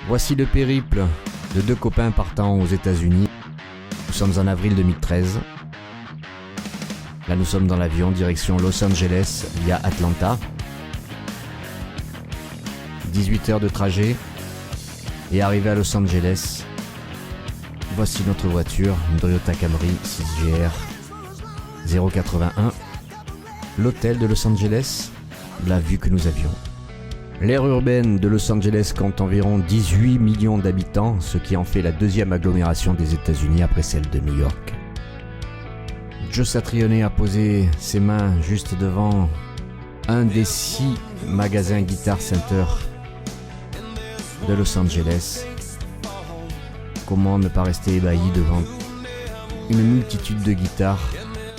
Voici le périple de deux copains partant aux États-Unis. Nous sommes en avril 2013. Là, nous sommes dans l'avion, direction Los Angeles via Atlanta. 18 heures de trajet. Et arrivé à Los Angeles, voici notre voiture, une Toyota Camry 6GR 081. L'hôtel de Los Angeles, la vue que nous avions. L'aire urbaine de Los Angeles compte environ 18 millions d'habitants, ce qui en fait la deuxième agglomération des États-Unis après celle de New York. Joe Satriani a posé ses mains juste devant un des 6 magasins Guitar Center de Los Angeles. Comment ne pas rester ébahi devant une multitude de guitares.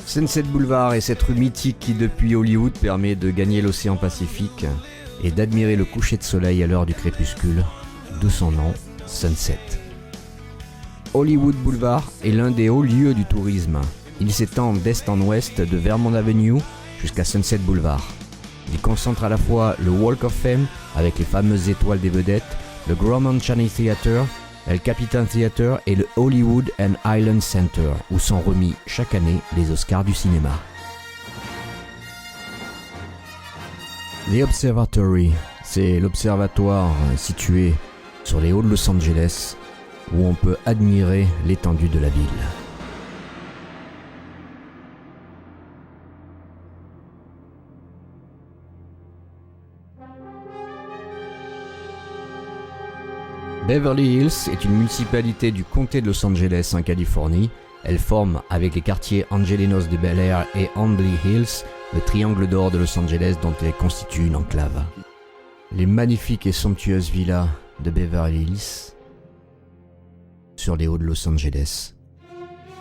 Sunset Boulevard est cette rue mythique qui depuis Hollywood permet de gagner l'océan Pacifique et d'admirer le coucher de soleil à l'heure du crépuscule, d'où son nom, Sunset. Hollywood Boulevard est l'un des hauts lieux du tourisme. Il s'étend d'est en ouest de Vermont Avenue jusqu'à Sunset Boulevard. Il concentre à la fois le Walk of Fame avec les fameuses étoiles des vedettes, le Grauman Chaney Theater, le Capitan Theater et le Hollywood and Island Center, où sont remis chaque année les Oscars du cinéma. The Observatory, c'est l'observatoire situé sur les hauts de Los Angeles, où on peut admirer l'étendue de la ville. Beverly Hills est une municipalité du comté de Los Angeles en Californie. Elle forme, avec les quartiers Angelenos de Bel Air et Ambly Hills, le triangle d'or de Los Angeles dont elle constitue une enclave. Les magnifiques et somptueuses villas de Beverly Hills sur les hauts de Los Angeles.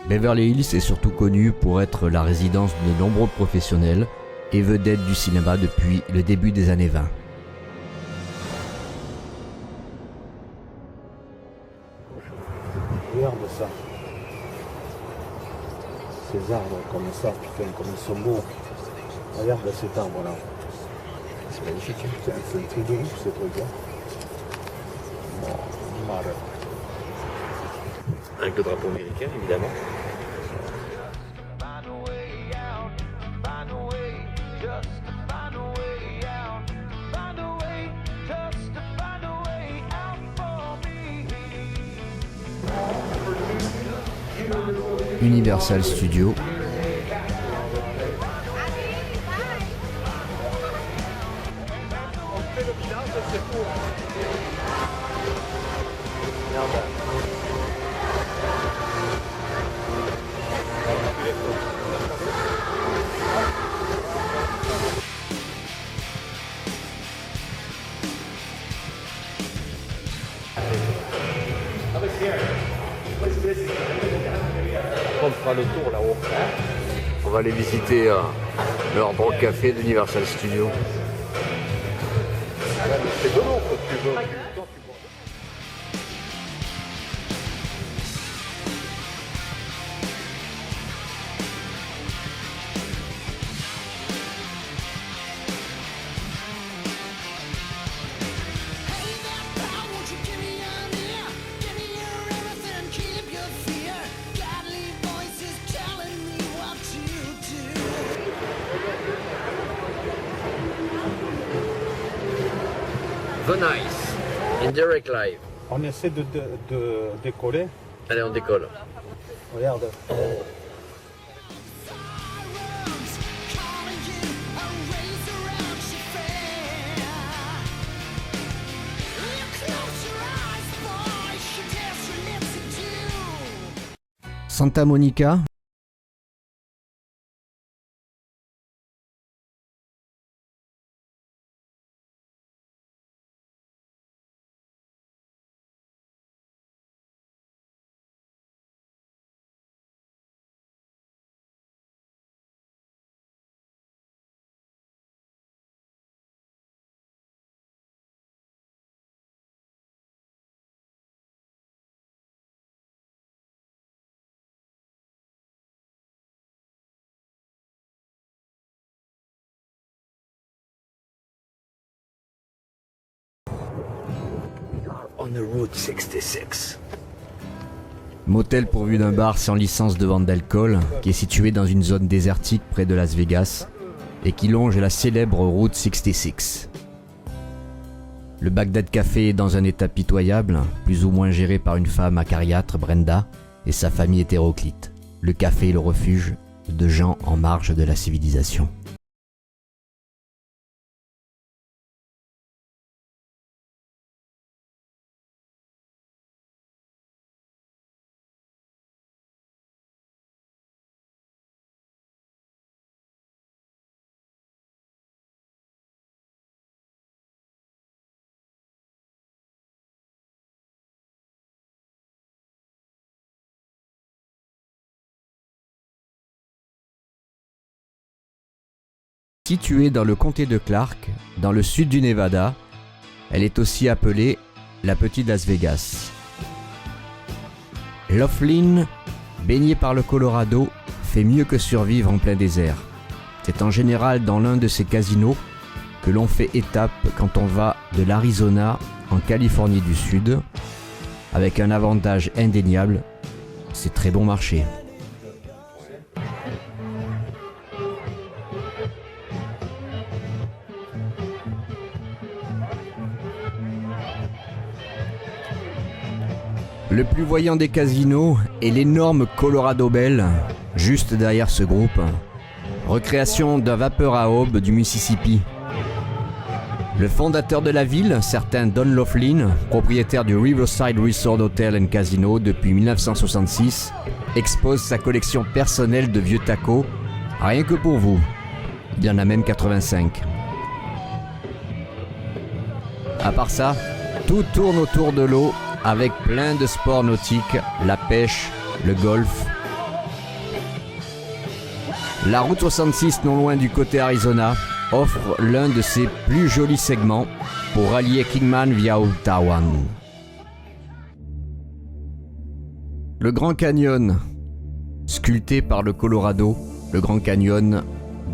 Beverly Hills est surtout connue pour être la résidence de nombreux professionnels et vedettes du cinéma depuis le début des années 20. Regarde ça. Ces arbres comme ça, putain, comme ils sont beaux. Regarde cet arbre-là. C'est magnifique. C'est un truc de ouf, ce truc-là. Bon, marre. Avec le drapeau américain, évidemment. Universal Studios. On fera le tour là-haut. On va aller visiter le Hard Rock Café d'Universal Studios. C'est de l'eau, tu veux. The Nice, in direct live. On essaie de décoller. Allez, on décolle. Regarde. Santa Monica, on Route 66. Motel pourvu d'un bar sans licence de vente d'alcool, qui est situé dans une zone désertique près de Las Vegas et qui longe la célèbre Route 66. Le Bagdad Café est dans un état pitoyable, plus ou moins géré par une femme acariâtre, Brenda, et sa famille hétéroclite. Le café est le refuge de gens en marge de la civilisation. Située dans le comté de Clark, dans le sud du Nevada, elle est aussi appelée la Petite Las Vegas. Laughlin, baigné par le Colorado, fait mieux que survivre en plein désert. C'est en général dans l'un de ces casinos que l'on fait étape quand on va de l'Arizona en Californie du Sud, avec un avantage indéniable, c'est très bon marché. Le plus voyant des casinos est l'énorme Colorado Bell, juste derrière ce groupe, recréation d'un vapeur à aube du Mississippi. Le fondateur de la ville, certain Don Laughlin, propriétaire du Riverside Resort Hotel and Casino depuis 1966, expose sa collection personnelle de vieux tacos, rien que pour vous. Il y en a même 85. À part ça, tout tourne autour de l'eau, avec plein de sports nautiques, la pêche, le golf. La route 66, non loin du côté Arizona, offre l'un de ses plus jolis segments pour rallier Kingman via Ottawa. Le Grand Canyon, sculpté par le Colorado, le Grand Canyon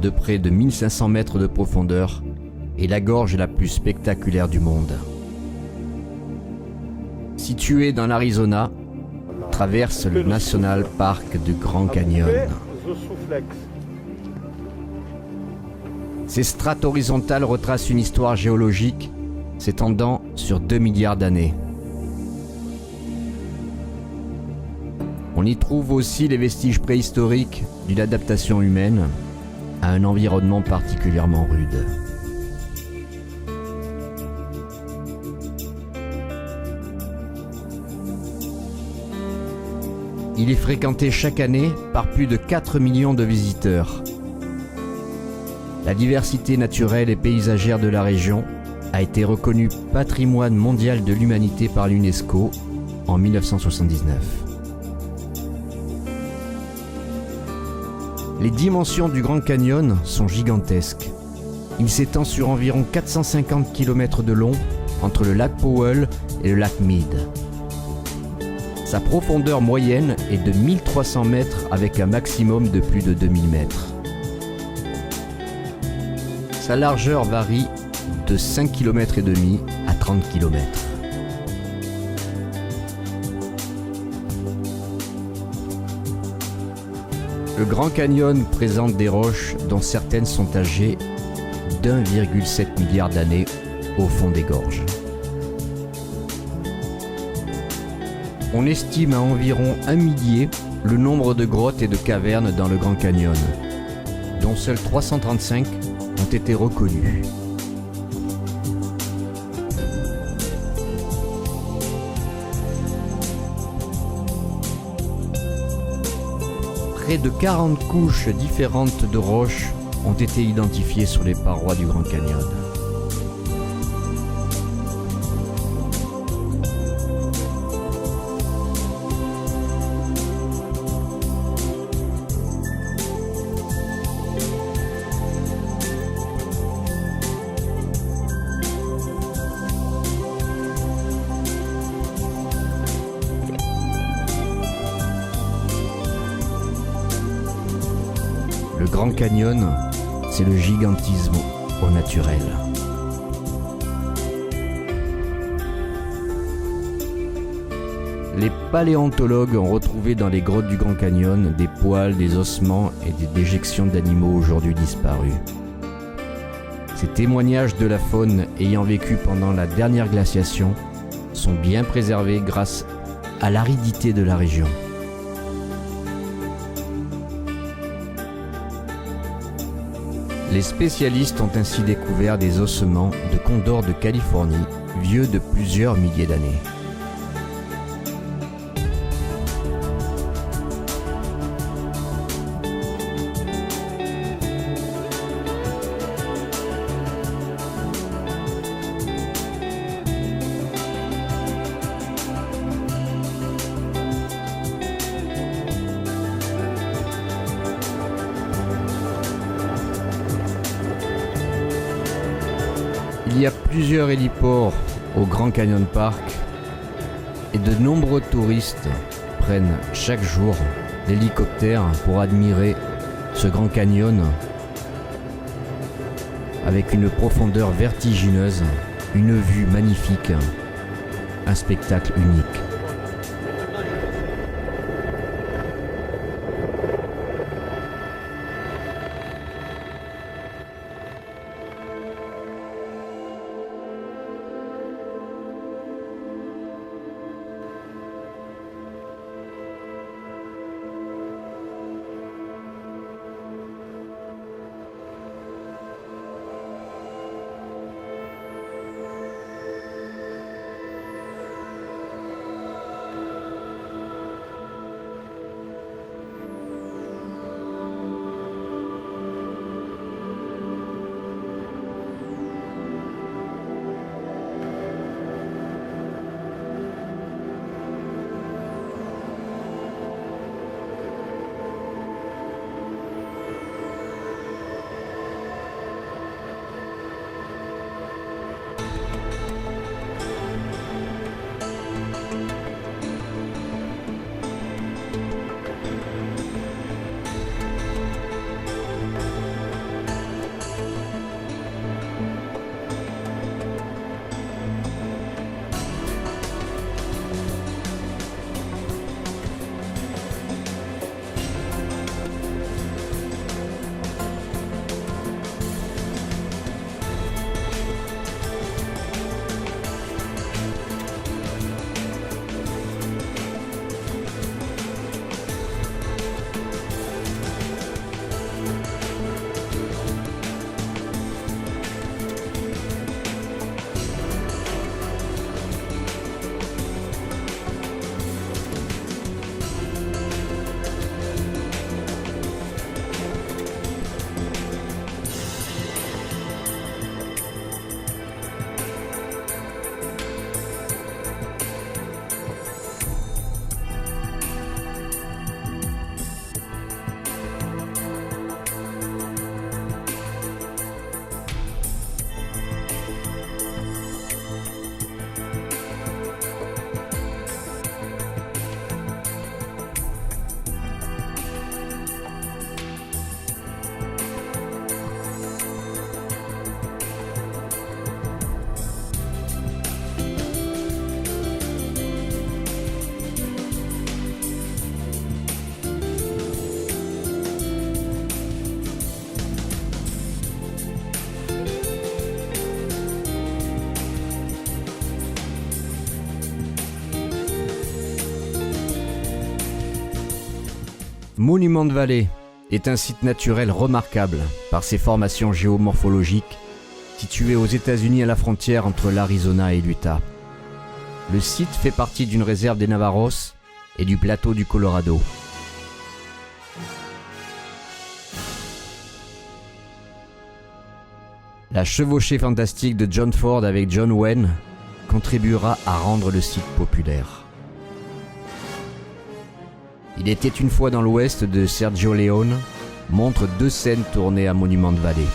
de près de 1500 mètres de profondeur, est la gorge la plus spectaculaire du monde. Situé dans l'Arizona, traverse le National Park du Grand Canyon. Ces strates horizontales retracent une histoire géologique s'étendant sur 2 milliards d'années. On y trouve aussi les vestiges préhistoriques d'une adaptation humaine à un environnement particulièrement rude. Il est fréquenté chaque année par plus de 4 millions de visiteurs. La diversité naturelle et paysagère de la région a été reconnue patrimoine mondial de l'humanité par l'UNESCO en 1979. Les dimensions du Grand Canyon sont gigantesques. Il s'étend sur environ 450 km de long entre le lac Powell et le lac Mead. Sa profondeur moyenne est de 1300 mètres avec un maximum de plus de 2000 mètres. Sa largeur varie de 5,5 km à 30 km. Le Grand Canyon présente des roches dont certaines sont âgées d'1,7 milliard d'années au fond des gorges. On estime à environ 1 millier le nombre de grottes et de cavernes dans le Grand Canyon, dont seules 335 ont été reconnues. Près de 40 couches différentes de roches ont été identifiées sur les parois du Grand Canyon. Le Grand Canyon, c'est le gigantisme au naturel. Les paléontologues ont retrouvé dans les grottes du Grand Canyon des poils, des ossements et des déjections d'animaux aujourd'hui disparus. Ces témoignages de la faune ayant vécu pendant la dernière glaciation sont bien préservés grâce à l'aridité de la région. Les spécialistes ont ainsi découvert des ossements de condors de Californie, vieux de plusieurs milliers d'années. Il y a plusieurs héliports au Grand Canyon Park et de nombreux touristes prennent chaque jour l'hélicoptère pour admirer ce Grand Canyon avec une profondeur vertigineuse, une vue magnifique, un spectacle unique. Monument Valley est un site naturel remarquable par ses formations géomorphologiques situé aux États-Unis à la frontière entre l'Arizona et l'Utah. Le site fait partie d'une réserve des Navajos et du plateau du Colorado. La chevauchée fantastique de John Ford avec John Wayne contribuera à rendre le site populaire. Il était une fois dans l'Ouest de Sergio Leone montre 2 scènes tournées à Monument Valley.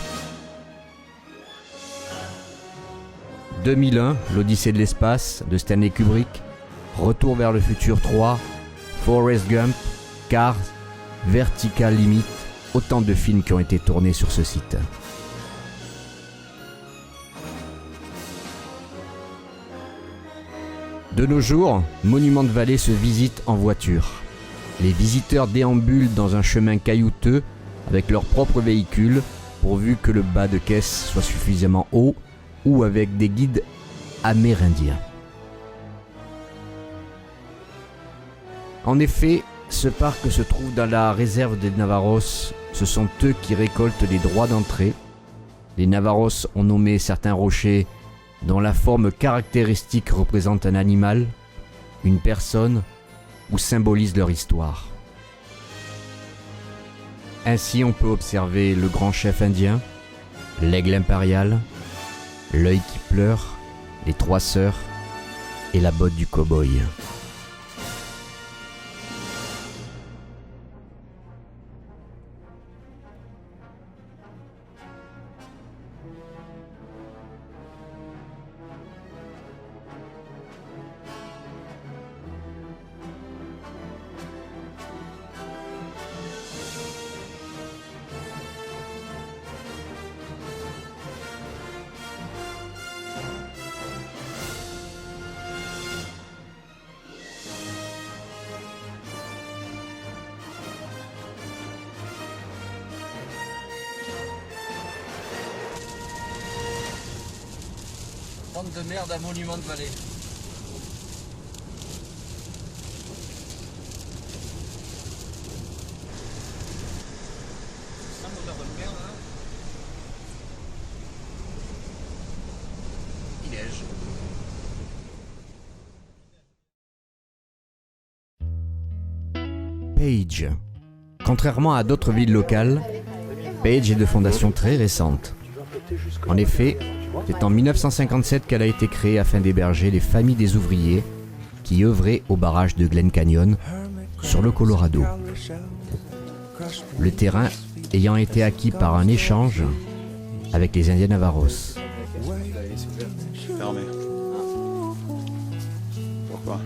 2001, l'Odyssée de l'espace de Stanley Kubrick, Retour vers le futur 3, Forrest Gump, Cars, Vertical Limit, autant de films qui ont été tournés sur ce site. De nos jours, Monument de Vallée se visite en voiture. Les visiteurs déambulent dans un chemin caillouteux avec leur propre véhicule, pourvu que le bas de caisse soit suffisamment haut ou avec des guides amérindiens. En effet, ce parc se trouve dans la réserve des Navarros. Ce sont eux qui récoltent les droits d'entrée. Les Navarros ont nommé certains rochers dont la forme caractéristique représente un animal, une personne ou symbolise leur histoire. Ainsi, on peut observer le grand chef indien, l'aigle impérial, l'œil qui pleure, les trois sœurs et la botte du cow-boy. De merde à Monument de Vallée. C'est un moteur de merde là. Il neige. Page. Contrairement à d'autres villes locales, Page est de fondation très récente. En effet, c'est en 1957 qu'elle a été créée afin d'héberger les familles des ouvriers qui œuvraient au barrage de Glen Canyon sur le Colorado. Le terrain ayant été acquis par un échange avec les Indiens Navarros. Fermé. Pourquoi?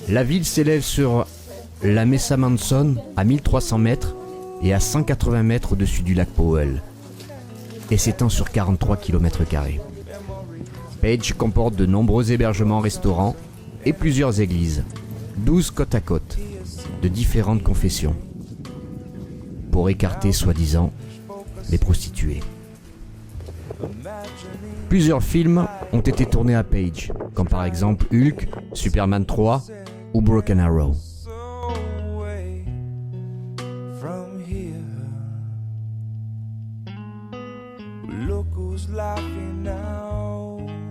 La ville s'élève sur la Mesa Manson à 1300 mètres et à 180 mètres au-dessus du lac Powell et s'étend sur 43 km². Page comporte de nombreux hébergements, restaurants et plusieurs églises, 12 côte à côte, de différentes confessions, pour écarter soi-disant les prostituées. Plusieurs films ont été tournés à Page, comme par exemple Hulk, Superman 3 ou Broken Arrow.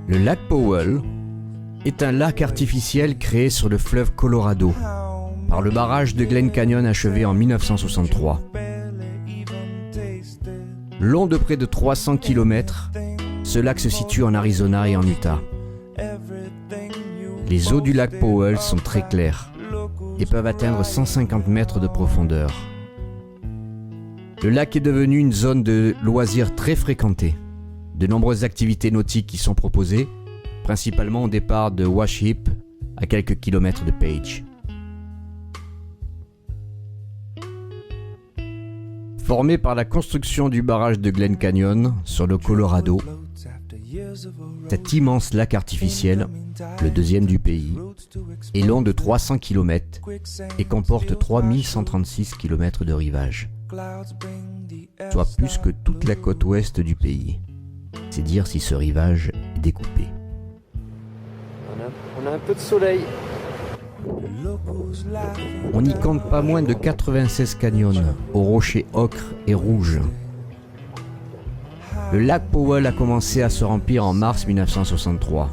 Le lac Powell est un lac artificiel créé sur le fleuve Colorado par le barrage de Glen Canyon achevé en 1963. Long de près de 300 km, ce lac se situe en Arizona et en Utah. Les eaux du lac Powell sont très claires et peuvent atteindre 150 mètres de profondeur. Le lac est devenu une zone de loisirs très fréquentée. De nombreuses activités nautiques y sont proposées, principalement au départ de Washeap, à quelques kilomètres de Page. Formé par la construction du barrage de Glen Canyon sur le Colorado, cet immense lac artificiel, le deuxième du pays, est long de 300 km et comporte 3136 km de rivage, soit plus que toute la côte ouest du pays. C'est dire si ce rivage est découpé. On a un peu de soleil. On y compte pas moins de 96 canyons aux rochers ocre et rouge. Le lac Powell a commencé à se remplir en mars 1963.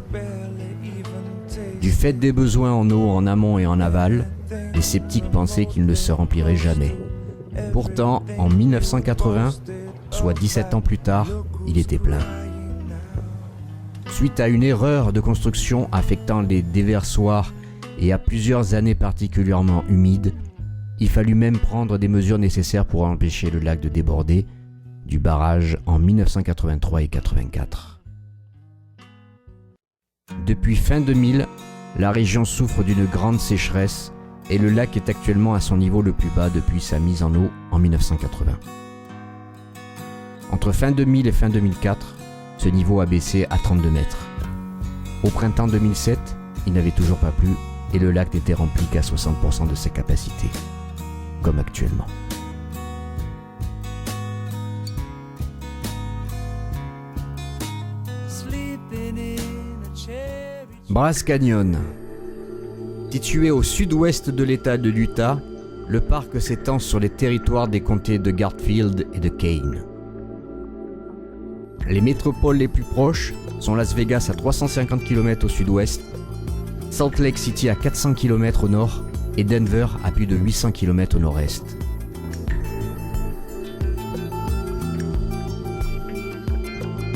Du fait des besoins en eau en amont et en aval, les sceptiques pensaient qu'il ne se remplirait jamais. Pourtant, en 1980, soit 17 ans plus tard, il était plein. Suite à une erreur de construction affectant les déversoirs et à plusieurs années particulièrement humides, il fallut même prendre des mesures nécessaires pour empêcher le lac de déborder du barrage en 1983 et 84. Depuis fin 2000, la région souffre d'une grande sécheresse et le lac est actuellement à son niveau le plus bas depuis sa mise en eau en 1980. Entre fin 2000 et fin 2004, ce niveau a baissé à 32 mètres. Au printemps 2007, il n'avait toujours pas plu et le lac n'était rempli qu'à 60% de ses capacités, comme actuellement. Bryce Canyon. Situé au sud-ouest de l'État de l'Utah, le parc s'étend sur les territoires des comtés de Garfield et de Kane. Les métropoles les plus proches sont Las Vegas à 350 km au sud-ouest, Salt Lake City à 400 km au nord et Denver à plus de 800 km au nord-est.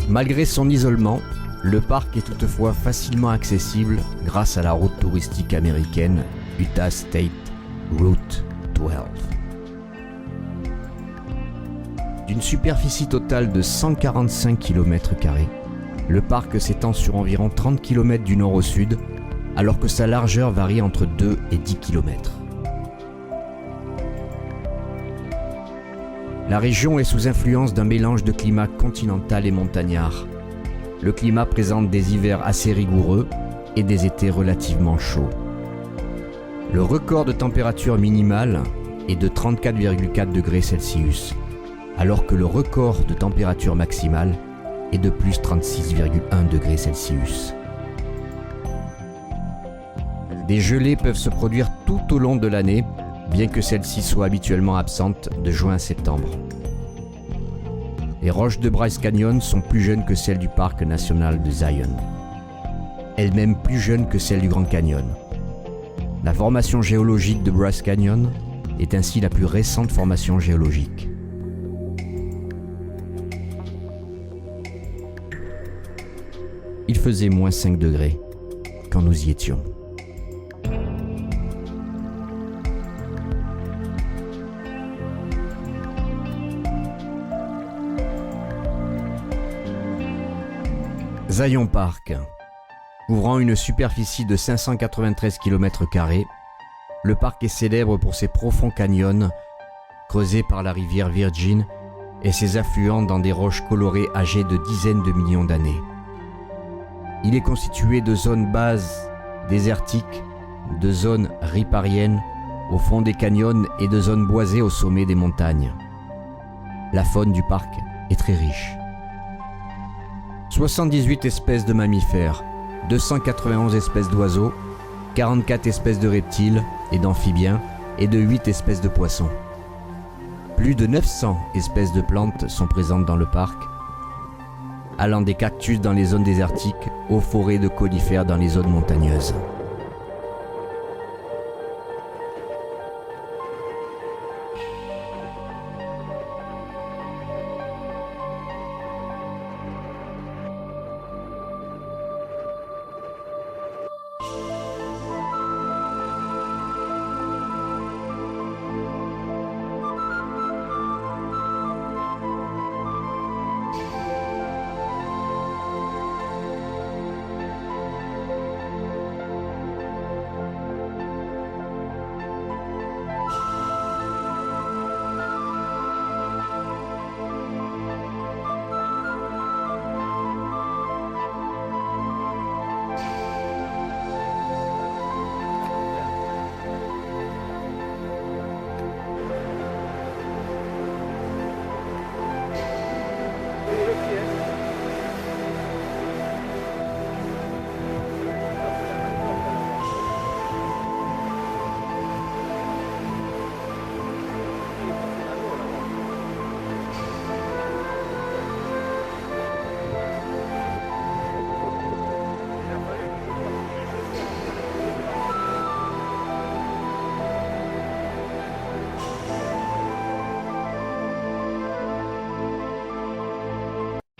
Malgré son isolement, le parc est toutefois facilement accessible grâce à la route touristique américaine Utah State Route 12. D'une superficie totale de 145 km², le parc s'étend sur environ 30 km du nord au sud, alors que sa largeur varie entre 2 et 10 km. La région est sous influence d'un mélange de climat continental et montagnard. Le climat présente des hivers assez rigoureux et des étés relativement chauds. Le record de température minimale est de 34,4 degrés Celsius, alors que le record de température maximale est de plus 36,1 degrés Celsius. Des gelées peuvent se produire tout au long de l'année, bien que celles-ci soient habituellement absentes de juin à septembre. Les roches de Bryce Canyon sont plus jeunes que celles du parc national de Zion, elles-mêmes plus jeunes que celles du Grand Canyon. La formation géologique de Bryce Canyon est ainsi la plus récente formation géologique. Il faisait moins 5 degrés quand nous y étions. Zion Park. Couvrant une superficie de 593 km², le parc est célèbre pour ses profonds canyons creusés par la rivière Virgin et ses affluents dans des roches colorées âgées de dizaines de millions d'années. Il est constitué de zones bases désertiques, de zones ripariennes au fond des canyons et de zones boisées au sommet des montagnes. La faune du parc est très riche. 78 espèces de mammifères, 291 espèces d'oiseaux, 44 espèces de reptiles et d'amphibiens et de 8 espèces de poissons. Plus de 900 espèces de plantes sont présentes dans le parc, allant des cactus dans les zones désertiques aux forêts de conifères dans les zones montagneuses.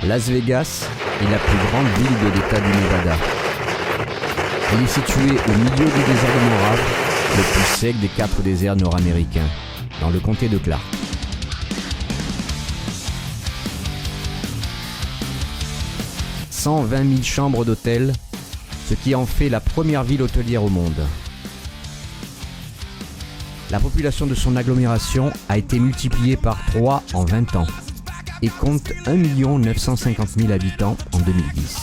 Las Vegas est la plus grande ville de l'État du Nevada. Elle est située au milieu du désert de Morave, le plus sec des 4 déserts nord-américains, dans le comté de Clark. « 120 000 chambres d'hôtel, ce qui en fait la première ville hôtelière au monde. La population de son agglomération a été multipliée par 3 en 20 ans. et compte 1 950 000 habitants en 2010.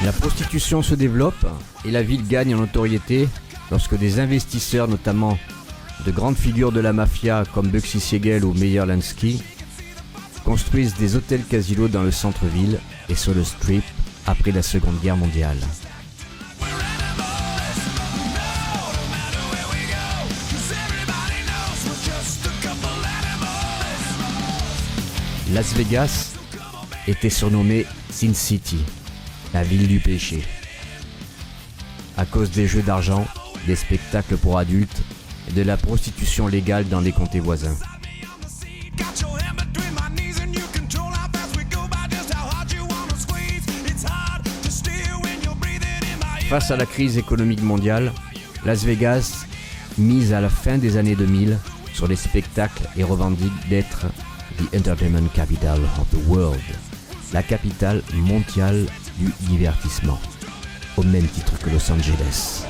La prostitution se développe et la ville gagne en notoriété lorsque des investisseurs, notamment de grandes figures de la mafia comme Bugsy Siegel ou Meyer Lansky, construisent des hôtels-casinos dans le centre-ville et sur le Strip après la Seconde Guerre mondiale. Las Vegas était surnommée Sin City, la ville du péché, à cause des jeux d'argent, des spectacles pour adultes et de la prostitution légale dans les comtés voisins. Face à la crise économique mondiale, Las Vegas mise à la fin des années 2000 sur les spectacles et revendique d'être The Entertainment Capital of the World, la capitale mondiale du divertissement, au même titre que Los Angeles.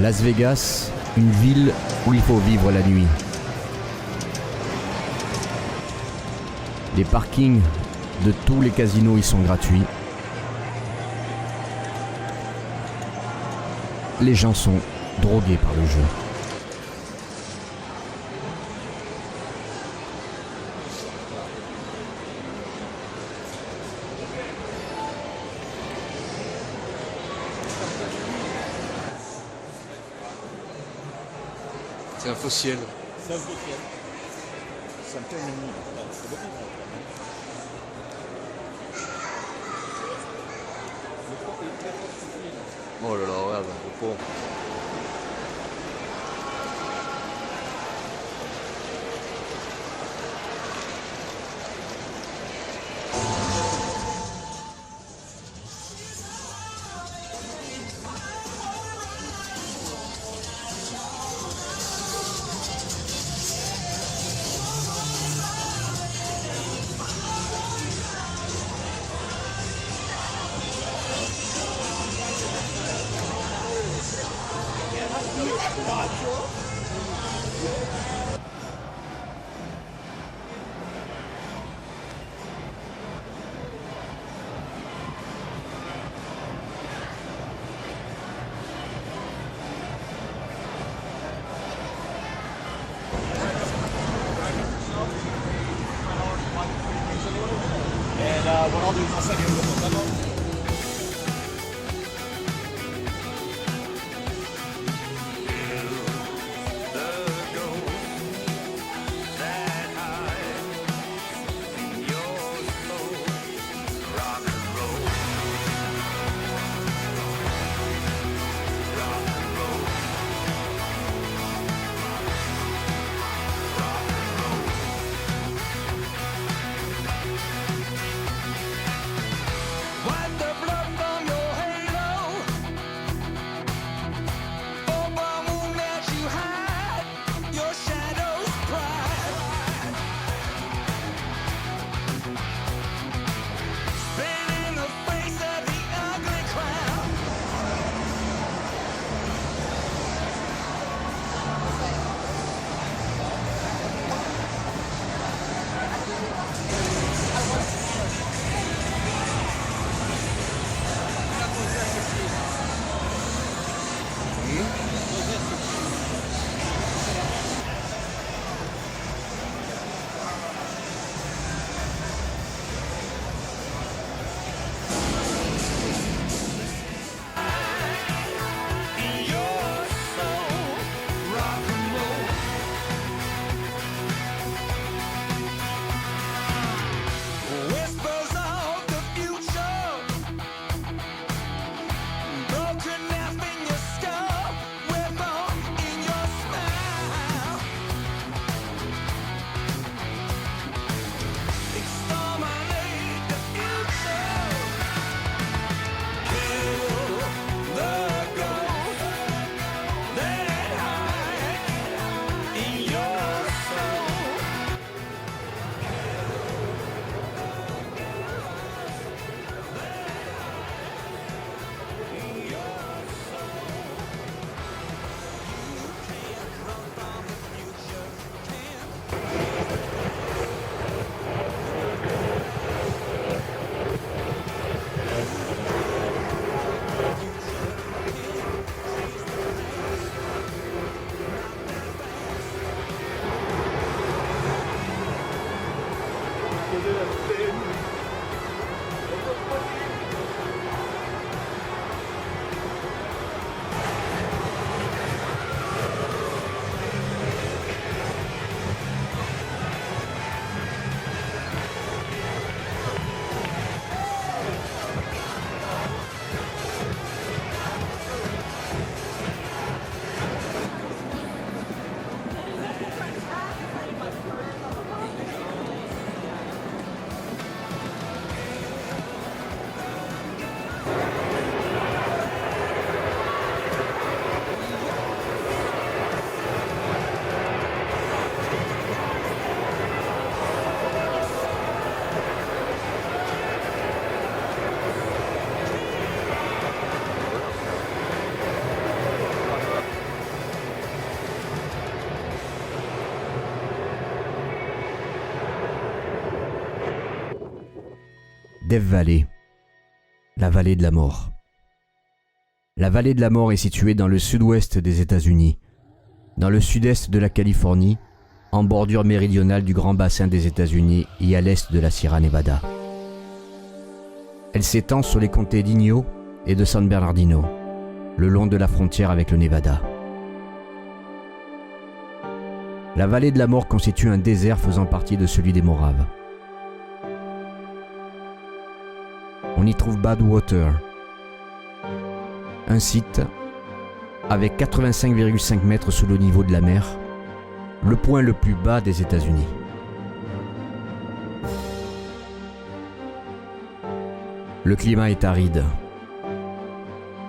Las Vegas, une ville où il faut vivre la nuit. Les parkings de tous les casinos y sont gratuits. Les gens sont drogués par le jeu. C'est un faux ciel. C'est un peu fier. Ça me fait une nuit. C'est beaucoup. Oh là là, regarde, le pont. Voilà, on est en salle, notamment. One Death Valley, la vallée de la mort. La vallée de la mort est située dans le sud-ouest des États-Unis, dans le sud-est de la Californie, en bordure méridionale du grand bassin des États-Unis et à l'est de la Sierra Nevada. Elle s'étend sur les comtés d'Inyo et de San Bernardino, le long de la frontière avec le Nevada. La vallée de la mort constitue un désert faisant partie de celui des Moraves. On y trouve Badwater, un site avec 85,5 mètres sous le niveau de la mer, le point le plus bas des États-Unis. Le climat est aride.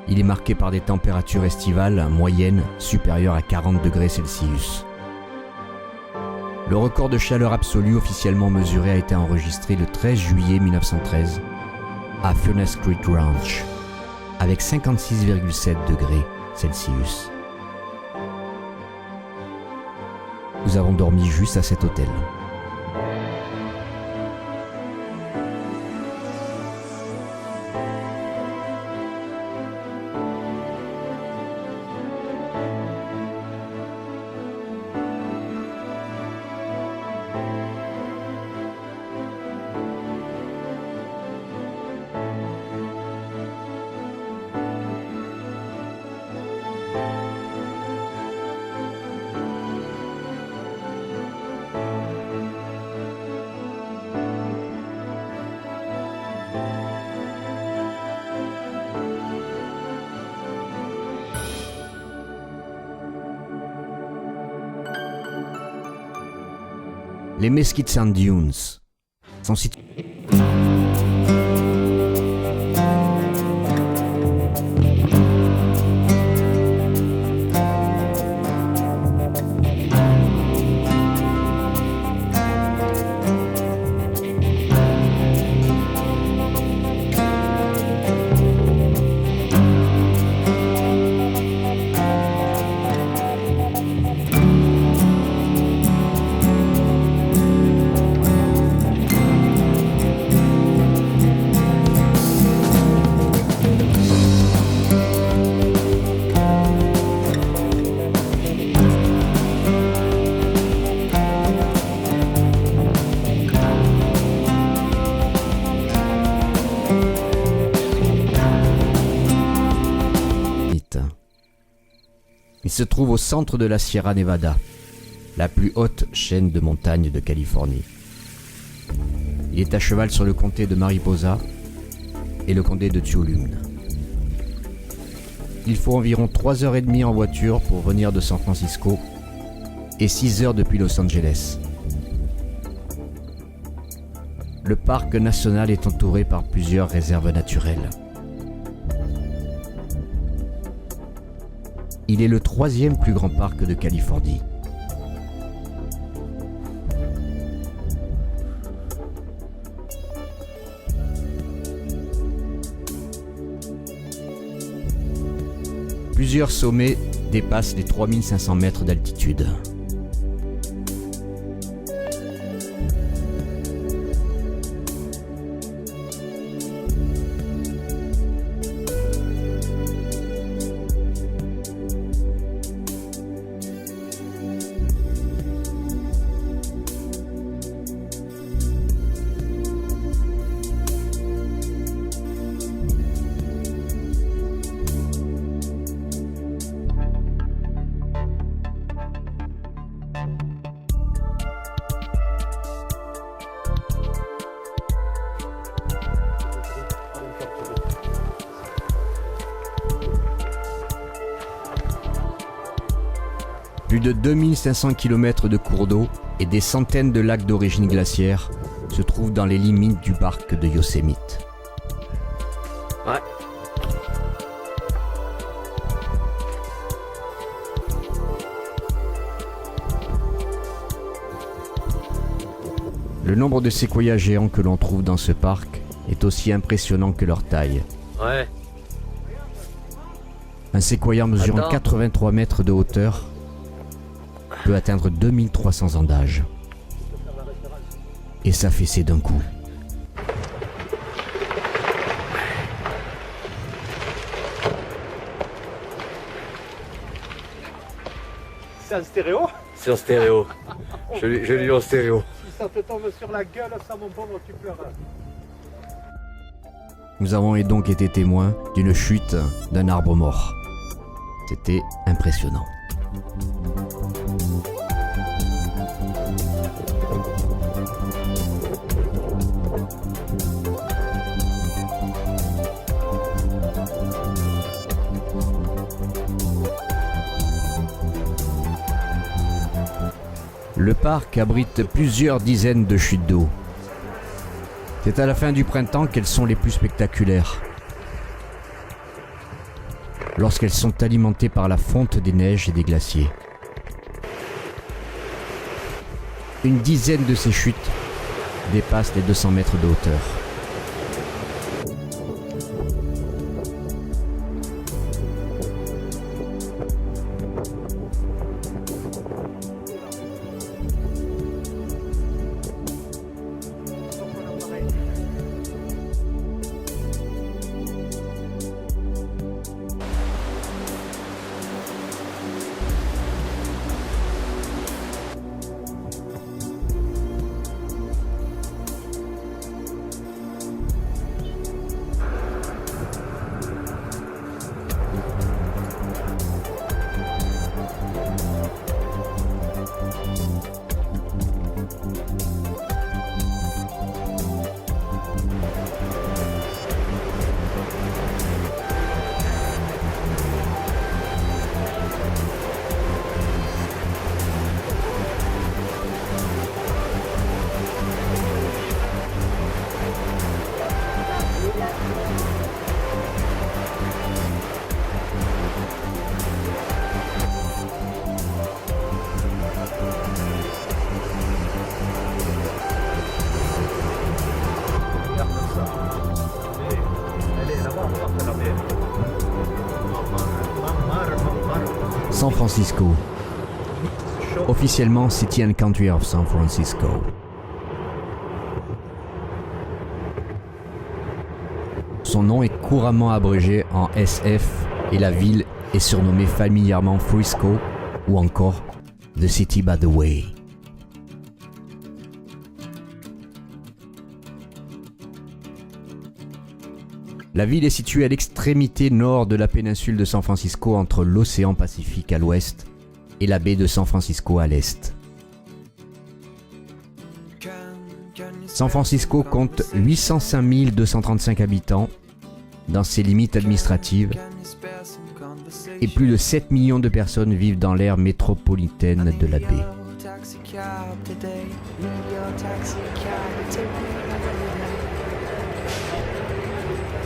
Il est marqué par des températures estivales moyennes supérieures à 40 degrés Celsius. Le record de chaleur absolue officiellement mesuré a été enregistré le 13 juillet 1913 à Furnace Creek Ranch, avec 56,7 degrés Celsius. Nous avons dormi juste à cet hôtel. Les Mesquite Sand Dunes sont situés. Il se trouve au centre de la Sierra Nevada, la plus haute chaîne de montagnes de Californie. Il est à cheval sur le comté de Mariposa et le comté de Tuolumne. Il faut environ 3h30 en voiture pour venir de San Francisco et 6 heures depuis Los Angeles. Le parc national est entouré par plusieurs réserves naturelles. Il est le 3e plus grand parc de Californie. Plusieurs sommets dépassent les 3500 mètres d'altitude. Plus de 2500 km de cours d'eau et des centaines de lacs d'origine glaciaire se trouvent dans les limites du parc de Yosemite. Ouais. Le nombre de séquoias géants que l'on trouve dans ce parc est aussi impressionnant que leur taille. Ouais. Un séquoia mesurant 83 mètres de hauteur peut atteindre 2300 ans d'âge et s'affaisser d'un coup. c'est en stéréo. C'est en stéréo. Je l'ai lu en stéréo. Si ça te tombe sur la gueule, ça mon pauvre, tu pleures. Nous avons donc été témoins d'une chute d'un arbre mort. C'était impressionnant. Le parc abrite plusieurs dizaines de chutes d'eau. C'est à la fin du printemps qu'elles sont les plus spectaculaires. Lorsqu'elles sont alimentées par la fonte des neiges et des glaciers. Une dizaine de ces chutes dépassent les 200 mètres de hauteur. San Francisco. Officiellement City and Country of San Francisco. Son nom est couramment abrégé en SF et la ville est surnommée familièrement Frisco ou encore The City by the Way. La ville est située à l'extrémité nord de la péninsule de San Francisco entre l'océan Pacifique à l'ouest et la baie de San Francisco à l'est. San Francisco compte 805 235 habitants dans ses limites administratives et plus de 7 millions de personnes vivent dans l'aire métropolitaine de la baie.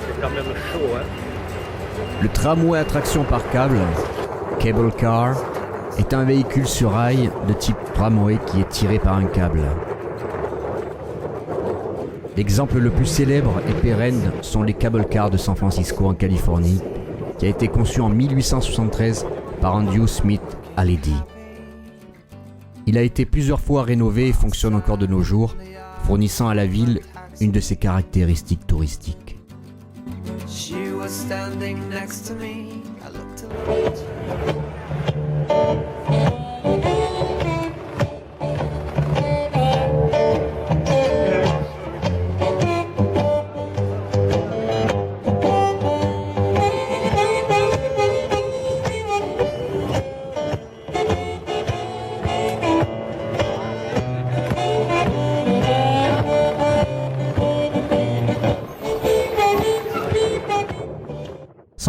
C'est quand même chaud, hein. Le tramway à traction par câble, cable car, est un véhicule sur rail de type tramway qui est tiré par un câble. L'exemple le plus célèbre et pérenne sont les cable cars de San Francisco en Californie, qui a été conçu en 1873 par Andrew Smith Haledy. Il a été plusieurs fois rénové et fonctionne encore de nos jours, fournissant à la ville une de ses caractéristiques touristiques. She was standing next to me. I looked a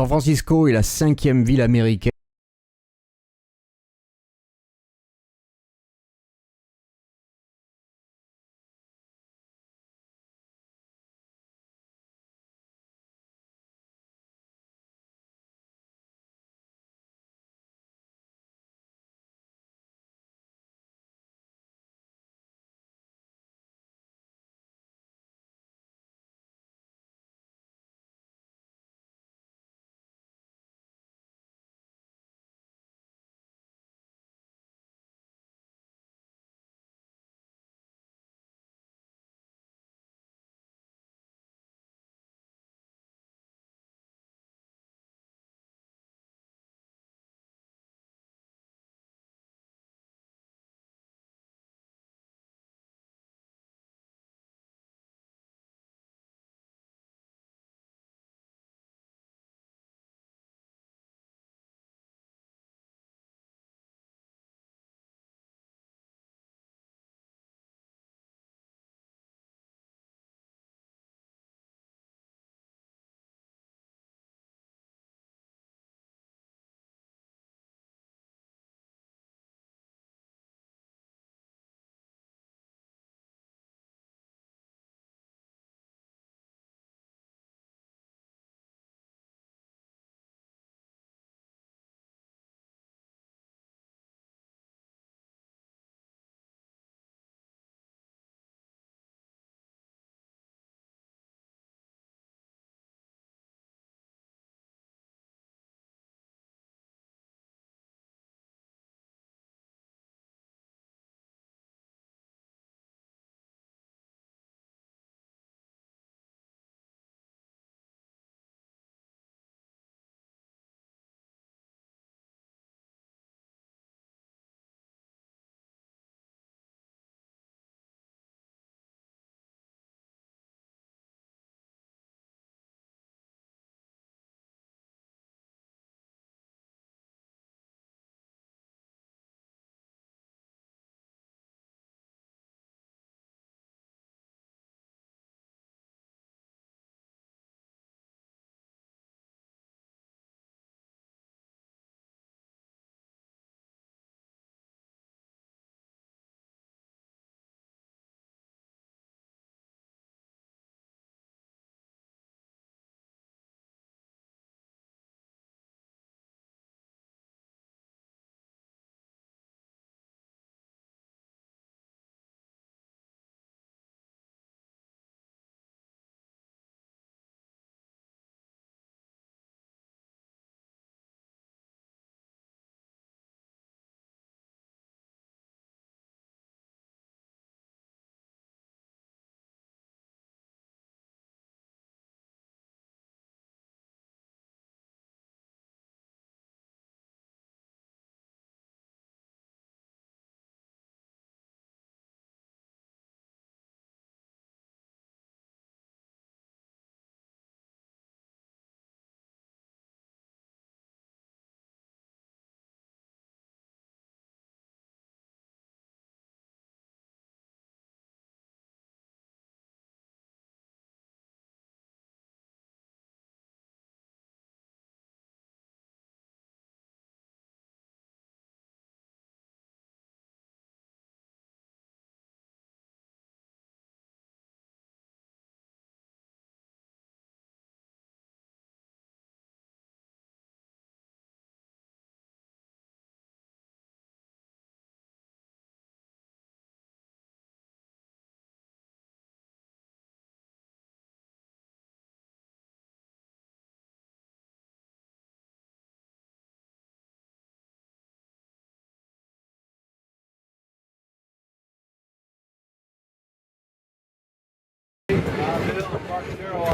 San Francisco est la 5e ville américaine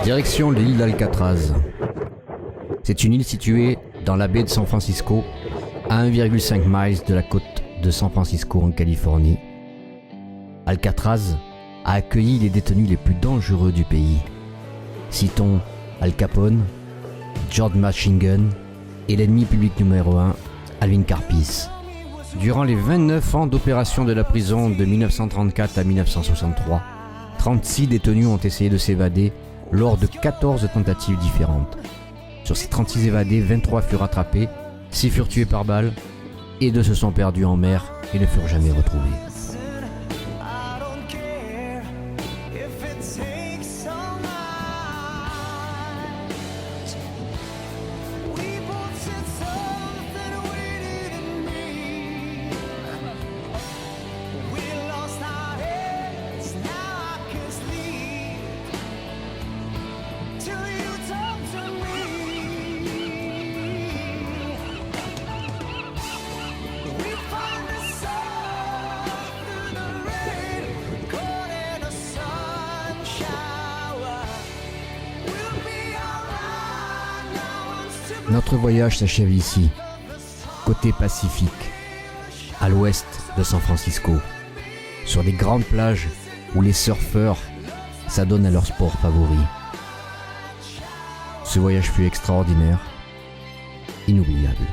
Direction l'île d'Alcatraz. C'est une île située dans la baie de San Francisco, à 1,5 miles de la côte de San Francisco en Californie. Alcatraz a accueilli les détenus les plus dangereux du pays. Citons Al Capone, George Machine Gun et l'ennemi public numéro 1, Alvin Karpis. Durant les 29 ans d'opération de la prison de 1934 à 1963, 36 détenus ont essayé de s'évader lors de 14 tentatives différentes. Sur ces 36 évadés, 23 furent rattrapés, 6 furent tués par balle et 2 se sont perdus en mer et ne furent jamais retrouvés. I don't care if it takes all night. We both said something waited in me. We lost our heads, now I can't sleep till you talk to me. We find the sun through the rain, caught in a sun shower. We'll be alright now. Once to Notre voyage s'achève ici, côté Pacifique, à l'ouest de San Francisco, sur des grandes plages où les surfeurs s'adonnent à leur sport favori. Ce voyage fut extraordinaire, inoubliable.